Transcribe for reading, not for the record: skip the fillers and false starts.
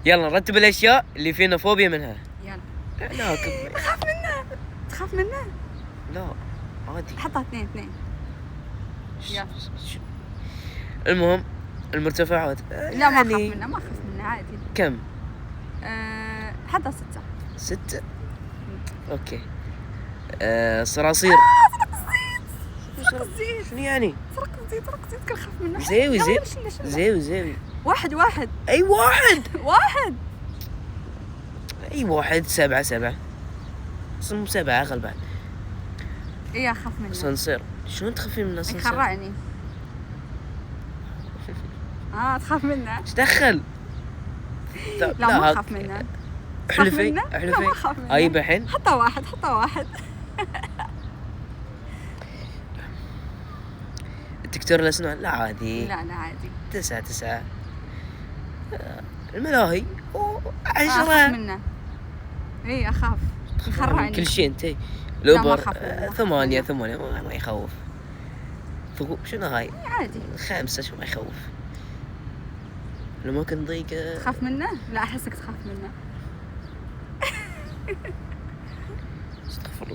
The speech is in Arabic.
يلا نرتب الاشياء اللي فينا فوبيا منها. يلا. لا تخاف منه؟ لا عادي. حطها اثنين. يلا. المهم المرتفعات. لا ما اخاف منه، ما اخاف منه عادي. كم؟ حطها 6. اوكي. صراصير. سرق الزيت. شنو يعني؟ سرق الزيت كل خاف منه. زيوي. واحد. اي واحد. اي واحد. 7. اسمه 7 غالبا. ايه اخاف منه. صنصير. شلون تخافين من الصنصير؟ يخرعني. تخاف منه؟ ايش دخل؟ لا ما اخاف منه. احلفي. لا ما اخاف منه. اي بحين. حطها واحد. الدكتور الاسنان لا عادي. لا عادي. 9. الملاهي 10. اخاف منه. ايه اخاف. يخرعني. كل شيء انت. لوبر 8 ما يخوف. شنو هاي؟ عادي. 5 شو ما يخوف. الأماكن ضيقة. تخاف منه؟ لا أحسك تخاف منه. استغفر الله.